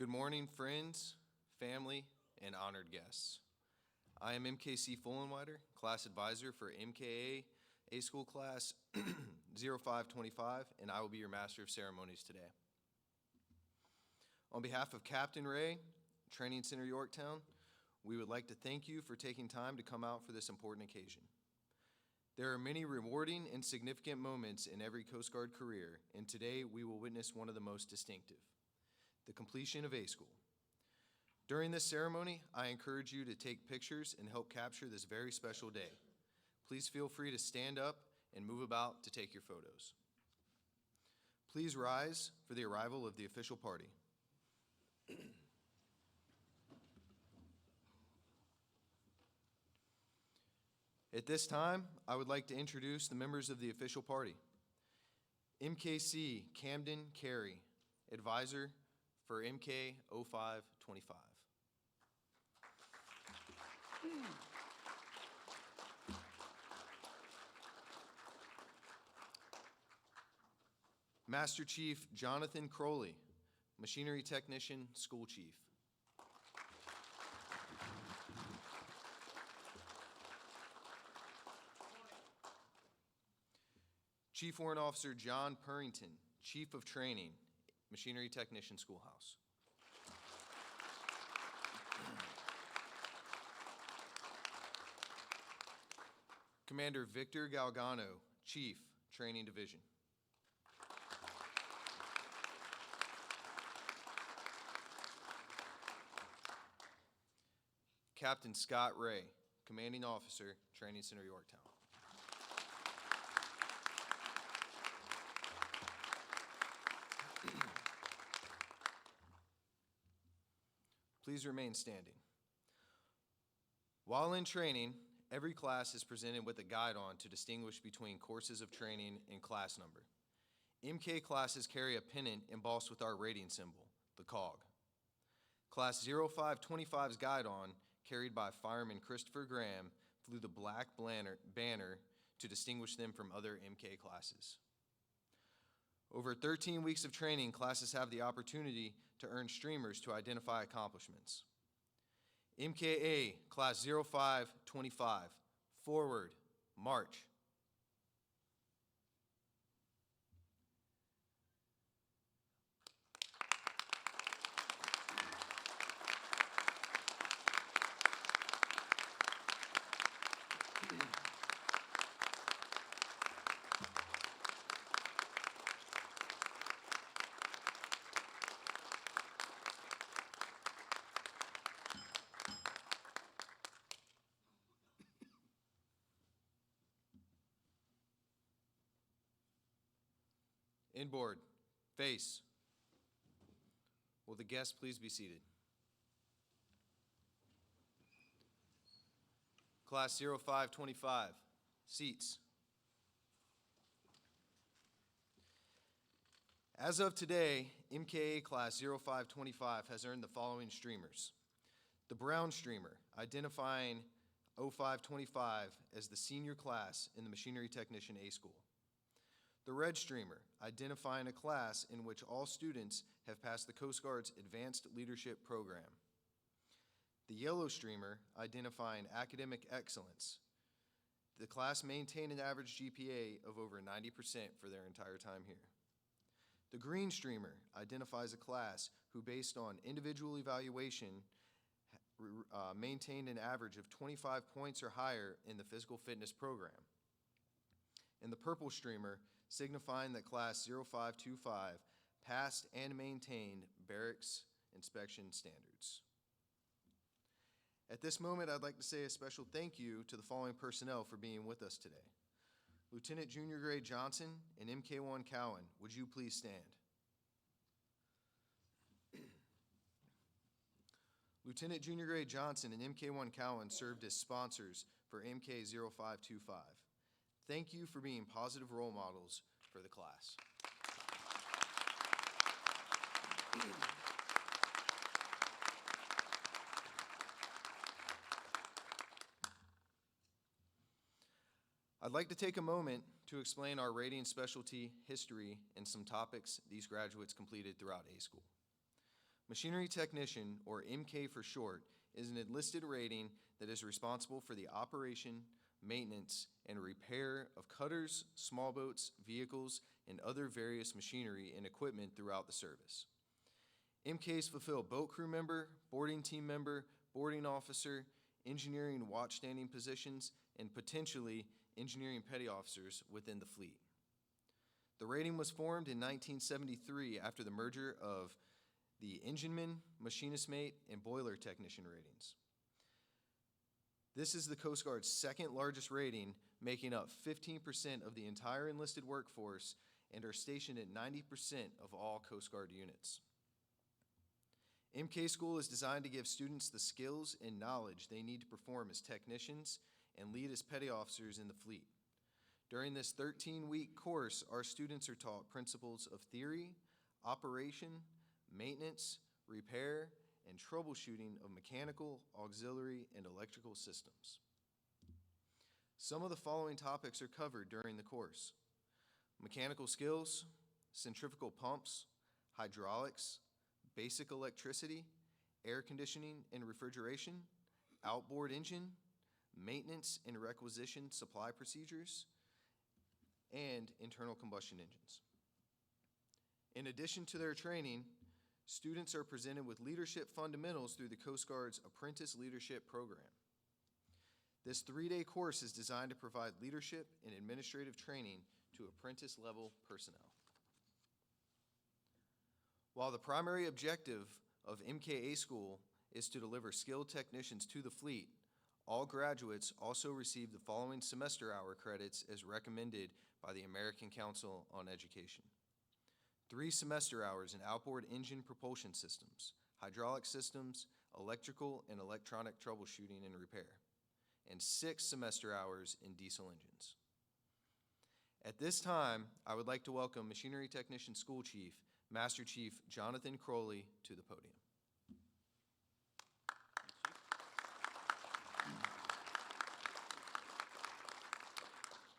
Good morning, friends, family, and honored guests. I am MKC Fullenwider, class advisor for MKA A School Class 0525, and I will be your Master of Ceremonies today. On behalf of Captain Ray, Training Center Yorktown, we would like to thank you for taking time to come out for this important occasion. There are many rewarding and significant moments in every Coast Guard career, and today we will witness one of the most distinctive, the completion of A School. During this ceremony, I encourage you to take pictures and help capture this very special day. Please feel free to stand up and move about to take your photos. Please rise for the arrival of the official party. At this time, I would like to introduce the members of the official party. MKC Camden Carey, advisor for MK 0525. Master Chief Jonathan Crowley, Machinery Technician, School Chief. Chief Warrant Officer John Purrington, Chief of Training, Machinery Technician Schoolhouse. Commander Victor Galgano, Chief, Training Division. Captain Scott Ray, Commanding Officer, Training Center Yorktown. Please remain standing. While in training, every class is presented with a guide-on to distinguish between courses of training and class number. MK classes carry a pennant embossed with our rating symbol, the COG. Class 0525's guide-on, carried by Fireman Christopher Graham, flew the black banner to distinguish them from other MK classes. Over 13 weeks of training, classes have the opportunity to earn streamers to identify accomplishments. MKA Class 0525, forward, march. Inboard, face. Will the guests please be seated? Class 0525, seats. As of today, MKA Class 0525 has earned the following streamers. The brown streamer, identifying 0525 as the senior class in the Machinery Technician A School. The red streamer, identifying a class in which all students have passed the Coast Guard's Advanced Leadership Program. The yellow streamer, identifying academic excellence. The class maintained an average GPA of over 90% for their entire time here. The green streamer identifies a class who, based on individual evaluation, maintained an average of 25 points or higher in the physical fitness program. And the purple streamer, signifying that Class 0525 passed and maintained barracks inspection standards. At this moment, I'd like to say a special thank you to the following personnel for being with us today. Lieutenant Junior Grade Johnson and MK1 Cowan, would you please stand? Lieutenant Junior Grade Johnson and MK1 Cowan served as sponsors for MK 0525. Thank you for being positive role models for the class. I'd like to take a moment to explain our rating specialty, history, and some topics these graduates completed throughout A School. Machinery Technician, or MK for short, is an enlisted rating that is responsible for the operation, maintenance, and repair of cutters, small boats, vehicles, and other various machinery and equipment throughout the service. MKs fulfill boat crew member, boarding team member, boarding officer, engineering watchstanding positions, and potentially engineering petty officers within the fleet. The rating was formed in 1973 after the merger of the engineman, machinist mate, and boiler technician ratings. This is the Coast Guard's second largest rating, making up 15% of the entire enlisted workforce and are stationed at 90% of all Coast Guard units. MK School is designed to give students the skills and knowledge they need to perform as technicians and lead as petty officers in the fleet. During this 13-week course, our students are taught principles of theory, operation, maintenance, repair, and troubleshooting of mechanical, auxiliary, and electrical systems. Some of the following topics are covered during the course: mechanical skills, centrifugal pumps, hydraulics, basic electricity, air conditioning and refrigeration, outboard engine, maintenance and requisition supply procedures, and internal combustion engines. In addition to their training, students are presented with leadership fundamentals through the Coast Guard's Apprentice Leadership Program. This 3-day course is designed to provide leadership and administrative training to apprentice-level personnel. While the primary objective of MKA School is to deliver skilled technicians to the fleet, all graduates also receive the following semester hour credits as recommended by the American Council on Education: 3 semester hours in outboard engine propulsion systems, hydraulic systems, electrical and electronic troubleshooting and repair, and 6 semester hours in diesel engines. At this time, I would like to welcome Machinery Technician School Chief, Master Chief Jonathan Crowley, to the podium.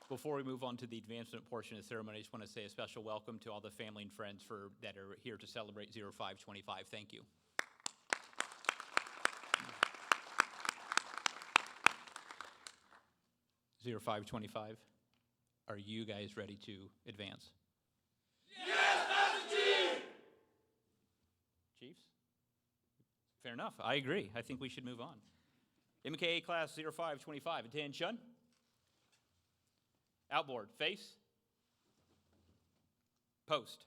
Before we move on to the advancement portion of the ceremony, I just want to say a special welcome to all the family and friends that are here to celebrate 0525. Thank you. Zero 525, are you guys ready to advance? Yes, Master Chief! Chiefs? Fair enough. I agree. I think we should move on. MKA Class 0525, attention. Outboard, face. Post.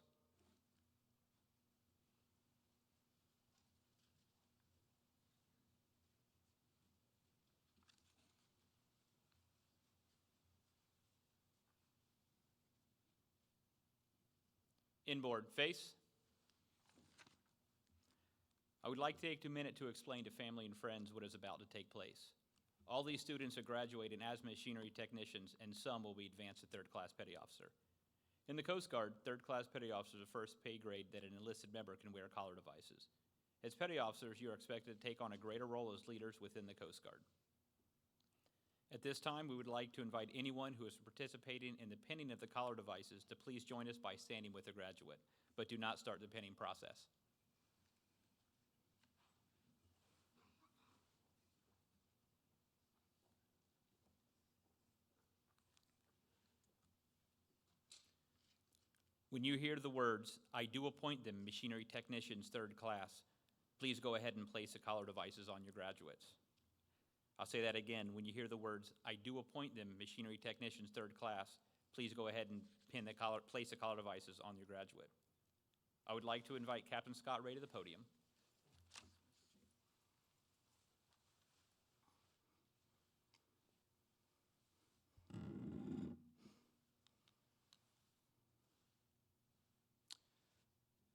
Inboard, face. I would like to take a minute to explain to family and friends what is about to take place. All these students are graduating as machinery technicians, and some will be advanced to third-class petty officer. In the Coast Guard, third-class petty officers are the first pay grade that an enlisted member can wear collar devices. As petty officers, you are expected to take on a greater role as leaders within the Coast Guard. At this time, we would like to invite anyone who is participating in the pinning of the collar devices to please join us by standing with the graduate, but do not start the pinning process. When you hear the words, "I do appoint them machinery technicians third class," please go ahead and place the collar devices on your graduates. I'll say that again. When you hear the words, "I do appoint them machinery technicians third class," please go ahead and place the collar devices on your graduate. I would like to invite Captain Scott Ray to the podium.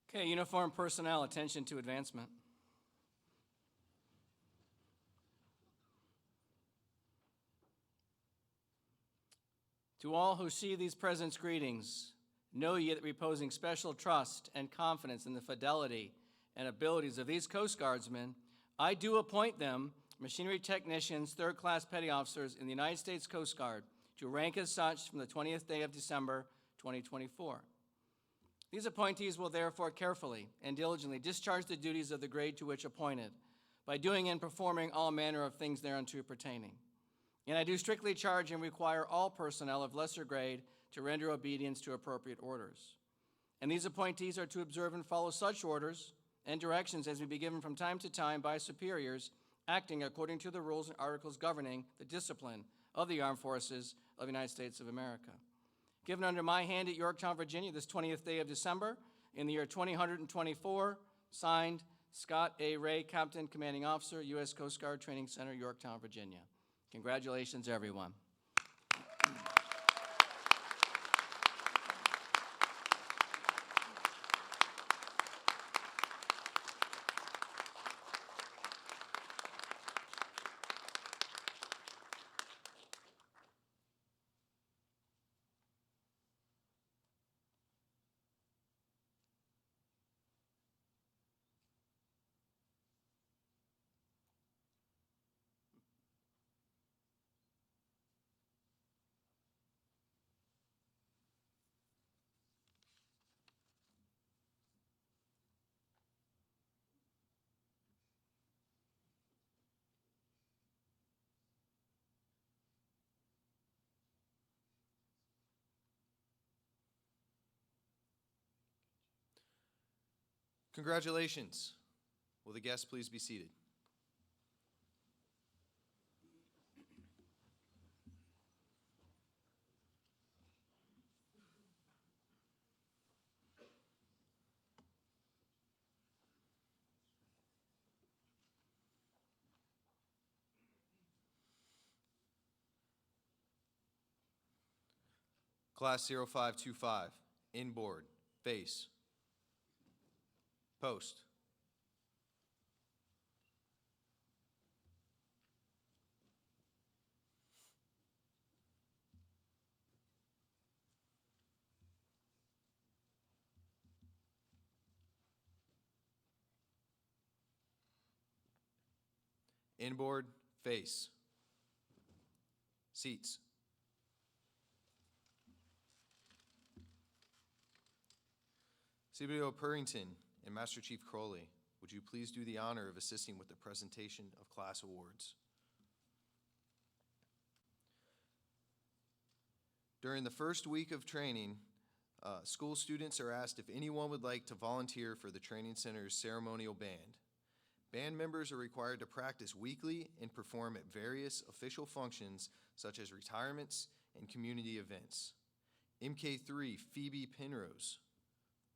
Okay, uniformed personnel, attention to advancement. To all who see these presents, greetings. Know ye that reposing special trust and confidence in the fidelity and abilities of these Coast Guardsmen, I do appoint them machinery technicians, third-class petty officers in the United States Coast Guard to rank as such from the 20th day of December, 2024. These appointees will therefore carefully and diligently discharge the duties of the grade to which appointed, by doing and performing all manner of things thereunto pertaining. And I do strictly charge and require all personnel of lesser grade to render obedience to appropriate orders. And these appointees are to observe and follow such orders and directions as may be given from time to time by superiors acting according to the rules and articles governing the discipline of the Armed Forces of the United States of America. Given under my hand at Yorktown, Virginia, this 20th day of December, in the year 2024, signed Scott A. Ray, Captain, Commanding Officer, U.S. Coast Guard Training Center, Yorktown, Virginia. Congratulations, everyone. Congratulations. Will the guests please be seated? Class 0525, inboard, face, post. Inboard, face, seats. CBO Purrington and Master Chief Crowley, would you please do the honor of assisting with the presentation of class awards? During the first week of training, school students are asked if anyone would like to volunteer for the Training Center's ceremonial band. Band members are required to practice weekly and perform at various official functions such as retirements and community events. MK3 Phoebe Penrose,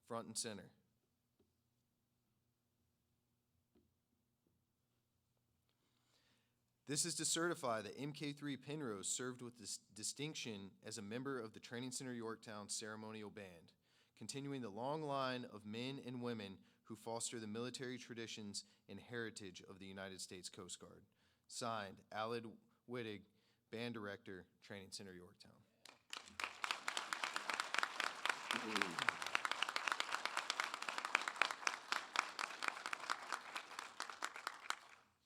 front and center. This is to certify that MK3 Penrose served with distinction as a member of the Training Center Yorktown ceremonial band, continuing the long line of men and women who foster the military traditions and heritage of the United States Coast Guard. Signed, Aled Wittig, Band Director, Training Center Yorktown.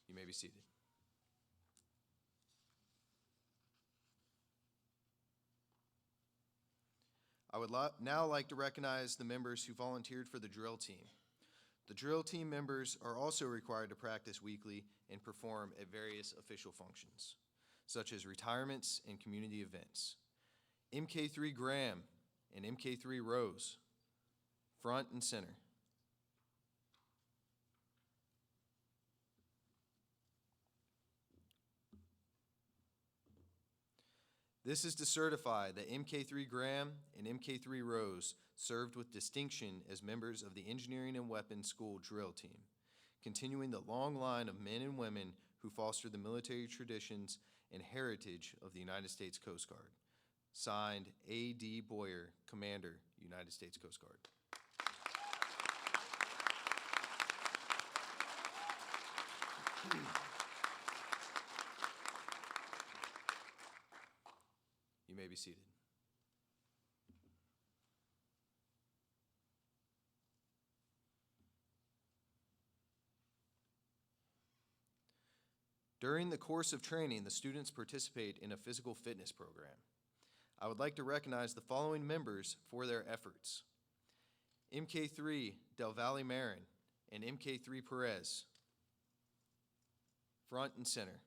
You may be seated. I would now like to recognize the members who volunteered for the drill team. The drill team members are also required to practice weekly and perform at various official functions, such as retirements and community events. MK3 Graham and MK3 Rose, front and center. This is to certify that MK3 Graham and MK3 Rose served with distinction as members of the Engineering and Weapons School drill team, continuing the long line of men and women who foster the military traditions and heritage of the United States Coast Guard. Signed, A.D. Boyer, Commander, United States Coast Guard. You may be seated. During the course of training, the students participate in a physical fitness program. I would like to recognize the following members for their efforts. MK3 Del Valle Marin and MK3 Perez. Front and center.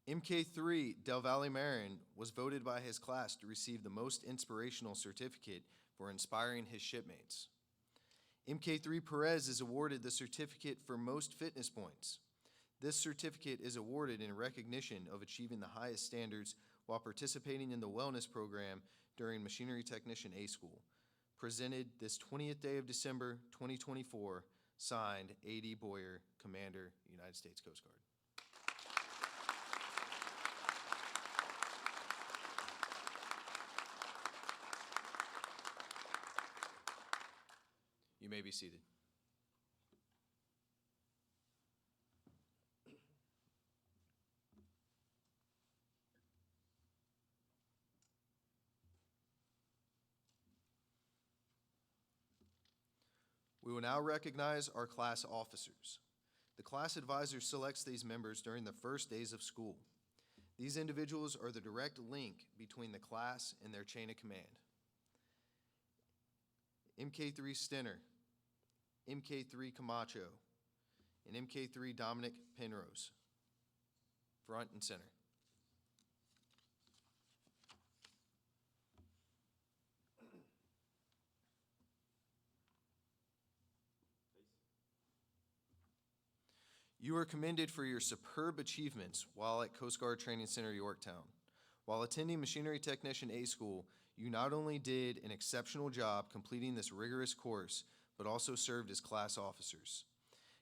MK3 Del Valle Marin was voted by his class to receive the most inspirational certificate for inspiring his shipmates. MK3 Perez is awarded the certificate for most fitness points. This certificate is awarded in recognition of achieving the highest standards while participating in the wellness program during Machinery Technician A School. Presented this 20th day of December, 2024, signed A.D. Boyer, Commander, United States Coast Guard. You may be seated. We will now recognize our class officers. The class advisor selects these members during the first days of school. These individuals are the direct link between the class and their chain of command. MK3 Stenner, MK3 Camacho, and MK3 Dominic Penrose, front and center. You are commended for your superb achievements while at Coast Guard Training Center, Yorktown. While attending Machinery Technician A School, you not only did an exceptional job completing this rigorous course, but also served as class officers.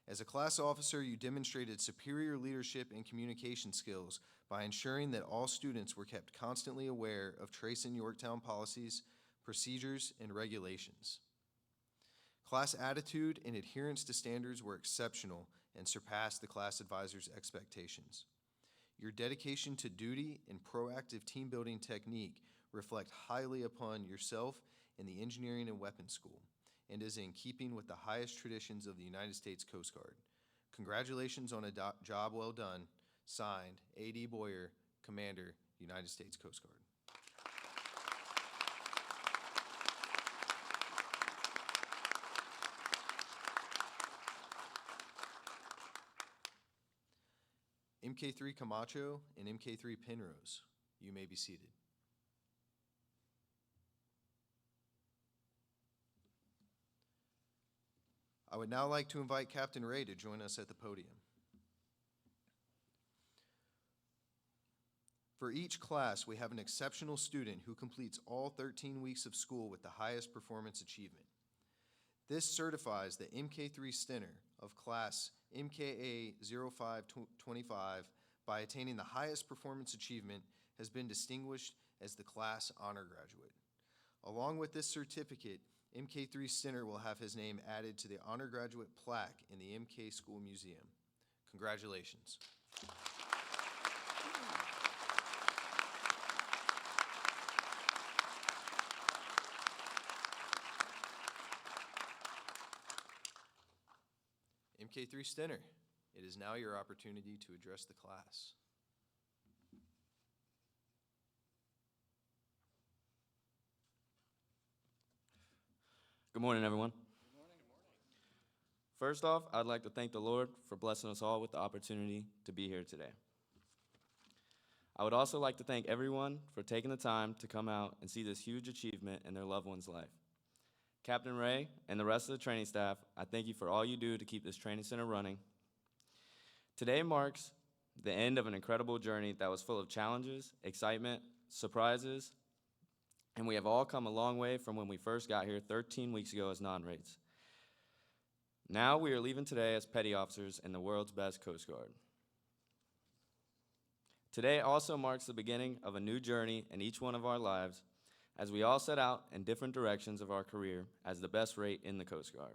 As a class officer, you demonstrated superior leadership and communication skills by ensuring that all students were kept constantly aware of Tracin Yorktown policies, procedures, and regulations. Class attitude and adherence to standards were exceptional and surpassed the class advisor's expectations. Your dedication to duty and proactive team building technique reflect highly upon yourself and the Engineering and Weapons School, and is in keeping with the highest traditions of the United States Coast Guard. Congratulations on a job well done. Signed, A.D. Boyer, Commander, United States Coast Guard. MK3 Camacho and MK3 Penrose, you may be seated. I would now like to invite Captain Ray to join us at the podium. For each class, we have an exceptional student who completes all 13 weeks of school with the highest performance achievement. This certifies the MK3 Stenner of class MKA 0525 by attaining the highest performance achievement has been distinguished as the class honor graduate. Along with this certificate, MK3 Stenner will have his name added to the honor graduate plaque in the MK School Museum. Congratulations. MK3 Stenner, it is now your opportunity to address the class. Good morning, everyone. First off, I'd like to thank the Lord for blessing us all with the opportunity to be here today. I would also like to thank everyone for taking the time to come out and see this huge achievement in their loved one's life. Captain Ray and the rest of the training staff, I thank you for all you do to keep this training center running. Today marks the end of an incredible journey that was full of challenges, excitement, surprises, and we have all come a long way from when we first got here 13 weeks ago as non-rates. Now we are leaving today as petty officers in the world's best Coast Guard. Today also marks the beginning of a new journey in each one of our lives as we all set out in different directions of our career as the best rate in the Coast Guard.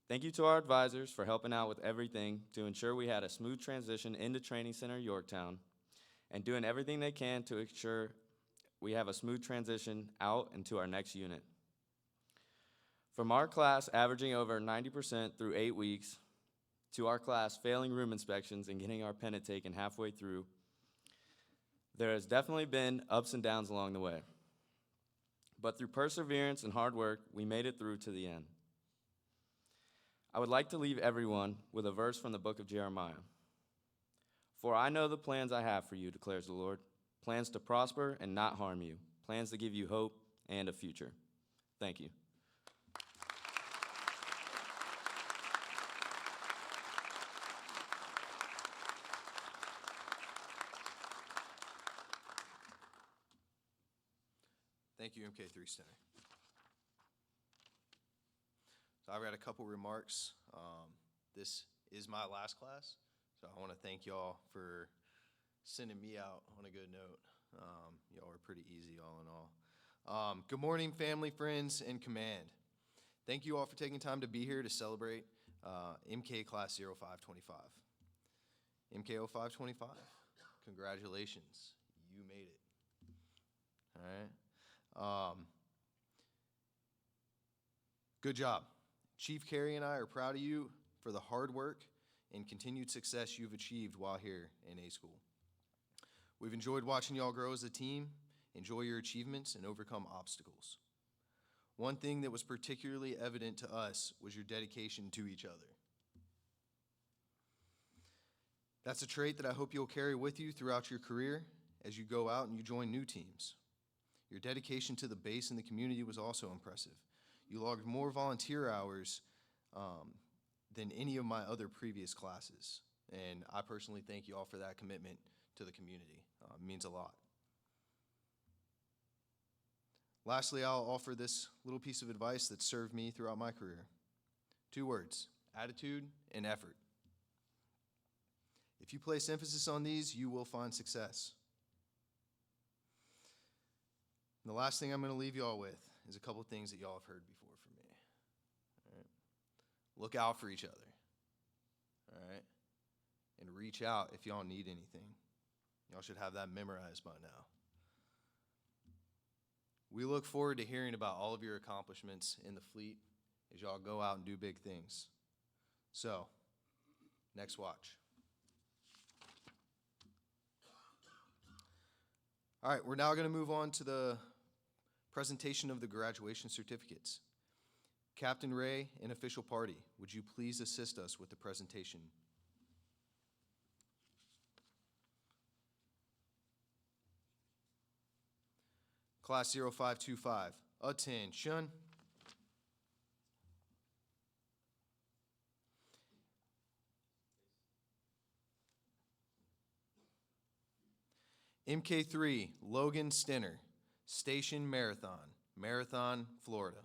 Thank you to our advisors for helping out with everything to ensure we had a smooth transition into Training Center Yorktown and doing everything they can to ensure we have a smooth transition out into our next unit. From our class averaging over 90% through 8 weeks, to our class failing room inspections and getting our pennant taken halfway through, there has definitely been ups and downs along the way. But through perseverance and hard work, we made it through to the end. I would like to leave everyone with a verse from the book of Jeremiah. For I know the plans I have for you, declares the Lord, plans to prosper and not harm you, plans to give you hope and a future. Thank you. Thank you, MK3 Center. So I've got a couple remarks. This is my last class, so I want to thank y'all for sending me out on a good note. Y'all are pretty easy all in all. Good morning, family, friends, and command. Thank you all for taking time to be here to celebrate MK Class 0525. MK 0525, congratulations, you made it. All right. Good job. Chief Carey and I are proud of you for the hard work and continued success you've achieved while here in A School. We've enjoyed watching y'all grow as a team, enjoy your achievements, and overcome obstacles. One thing that was particularly evident to us was your dedication to each other. That's a trait that I hope you'll carry with you throughout your career as you go out and you join new teams. Your dedication to the base and the community was also impressive. You logged more volunteer hours than any of my other previous classes, and I personally thank you all for that commitment to the community. It means a lot. Lastly, I'll offer this little piece of advice that served me throughout my career. 2 words: attitude and effort. If you place emphasis on these, you will find success. And the last thing I'm going to leave y'all with is a couple of things that y'all have heard before from me. All right? Look out for each other. All right? And reach out if y'all need anything. Y'all should have that memorized by now. We look forward to hearing about all of your accomplishments in the fleet as y'all go out and do big things. So, next watch. All right, we're now going to move on to the presentation of the graduation certificates. Captain Ray and official party, would you please assist us with the presentation? Class 0525, attention. MK3, Logan Stenner, Station Marathon, Marathon, Florida.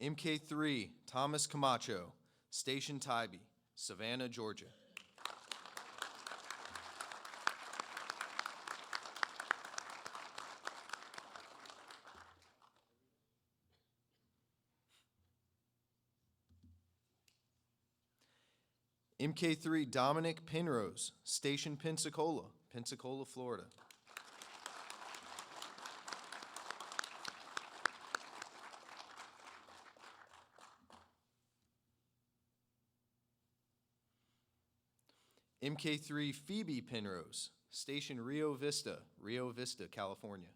MK3, Thomas Camacho, Station Tybee, Savannah, Georgia. MK3, Dominic Penrose, Station Pensacola, Pensacola, Florida. MK3, Phoebe Penrose, Station Rio Vista, California.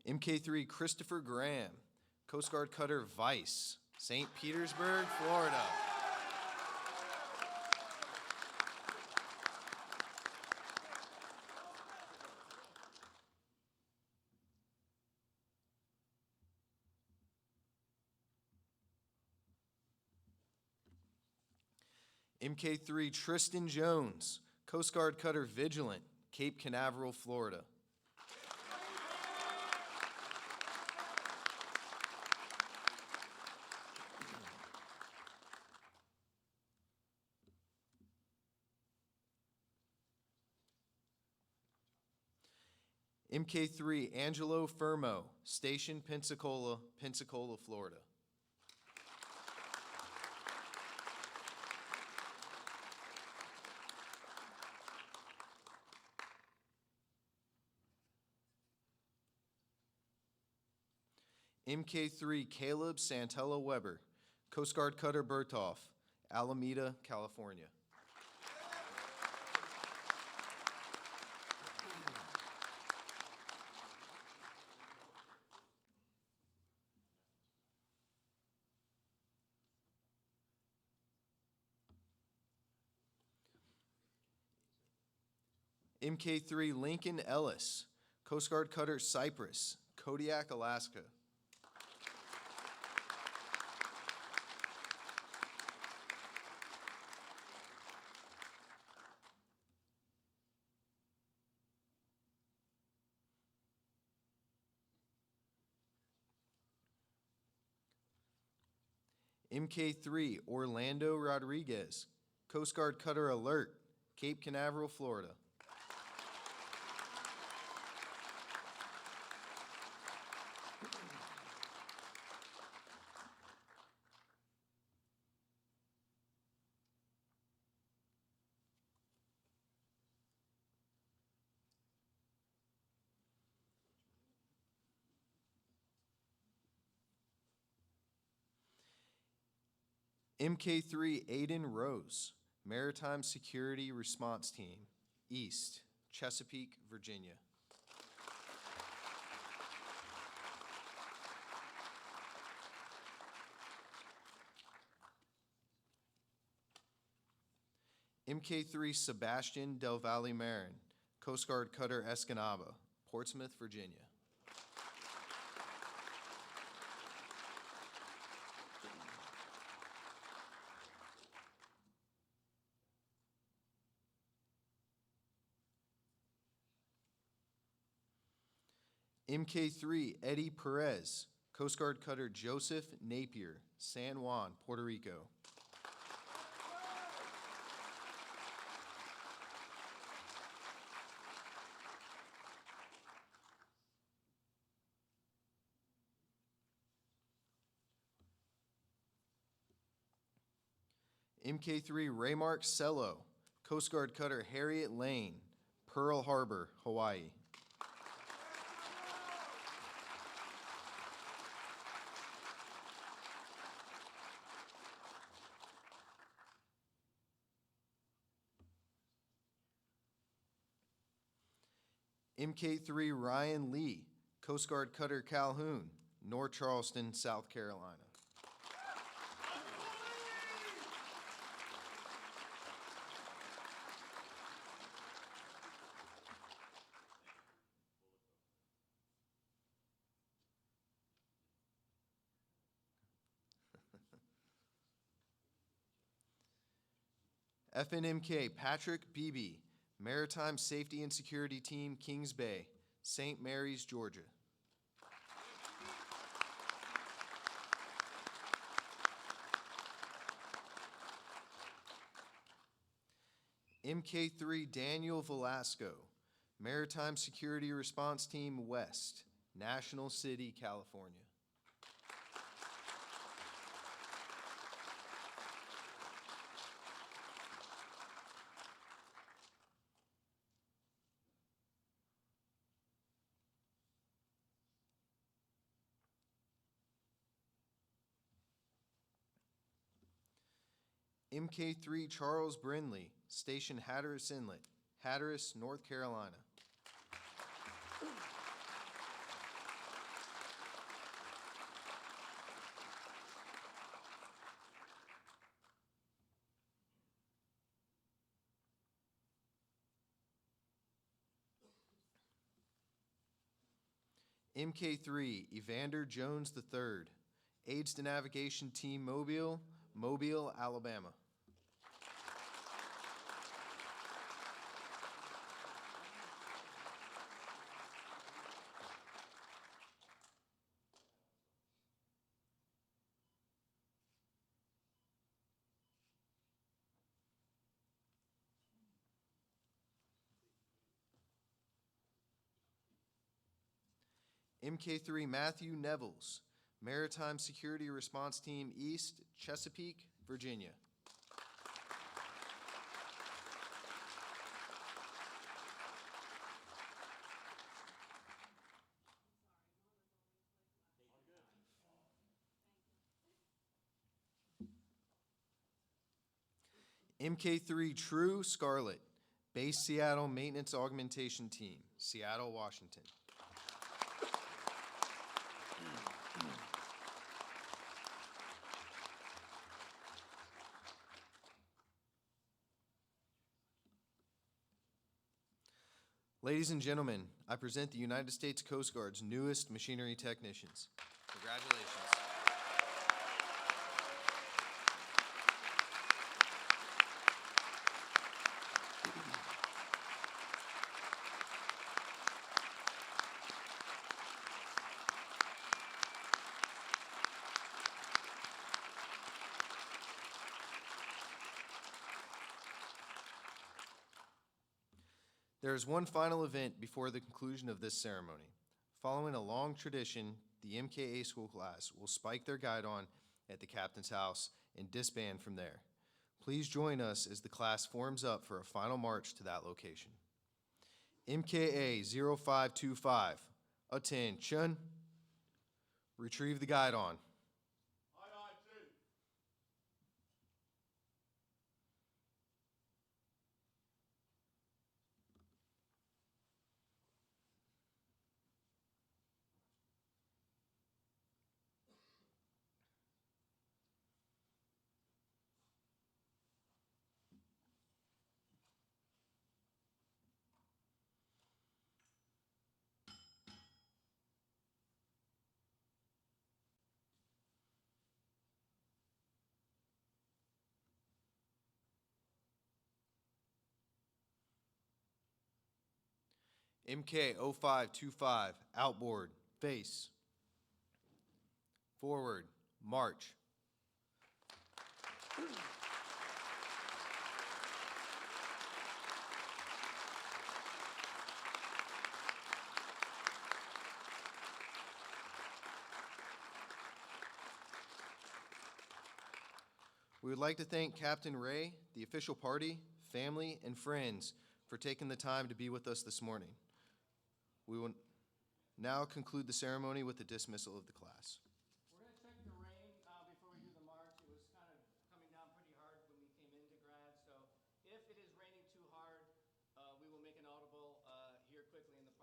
MK3, Christopher Graham, Coast Guard Cutter Vice, St. Petersburg, Florida. MK3, Tristan Jones, Coast Guard Cutter Vigilant, Cape Canaveral, Florida. MK3 Angelo Fermo, Station Pensacola, Pensacola, Florida. MK3 Caleb Santella Weber, Coast Guard Cutter Berthoff, Alameda, California. MK3 Lincoln Ellis, Coast Guard Cutter Cypress, Kodiak, Alaska. MK3 Orlando Rodriguez, Coast Guard Cutter Alert, Cape Canaveral, Florida. MK3 Aiden Rose, Maritime Security Response Team, East, Chesapeake, Virginia. MK3 Sebastian Del Valle Marin, Coast Guard Cutter Escanaba, Portsmouth, Virginia. MK3 Eddie Perez, Coast Guard Cutter Joseph Napier, San Juan, Puerto Rico. MK3 Raymark Cello, Coast Guard Cutter Harriet Lane, Pearl Harbor, Hawaii. MK3 Ryan Lee, Coast Guard Cutter Calhoun, North Charleston, South Carolina. FNMK Patrick Beebe, Maritime Safety and Security Team, Kings Bay, St. Mary's, Georgia. MK3 Daniel Velasco, Maritime Security Response Team West, National City, California. MK3 Charles Brindley, Station Hatteras Inlet, Hatteras, North Carolina. MK3 Evander Jones III, Aids to Navigation Team Mobile, Mobile, Alabama. MK3 Matthew Nevels, Maritime Security Response Team East, Chesapeake, Virginia. MK3 True Scarlet, Base Seattle Maintenance Augmentation Team, Seattle, Washington. Ladies and gentlemen, I present the United States Coast Guard's newest machinery technicians. Congratulations. There is one final event before the conclusion of this ceremony. Following a long tradition, the MKA school class will spike their guidon at the captain's house and disband from there. Please join us as the class forms up for a final march to that location. MKA 0525, attention. Retrieve the guidon. MK 0525, outboard, face. Forward, march. We would like to thank Captain Ray, the official party, family, and friends for taking the time to be with us this morning. We will now conclude the ceremony with the dismissal of the class. We're going to check the rain before we do the march. It was kind of coming down pretty hard when we came into grad, so if it is raining too hard, we will make an audible here quickly in the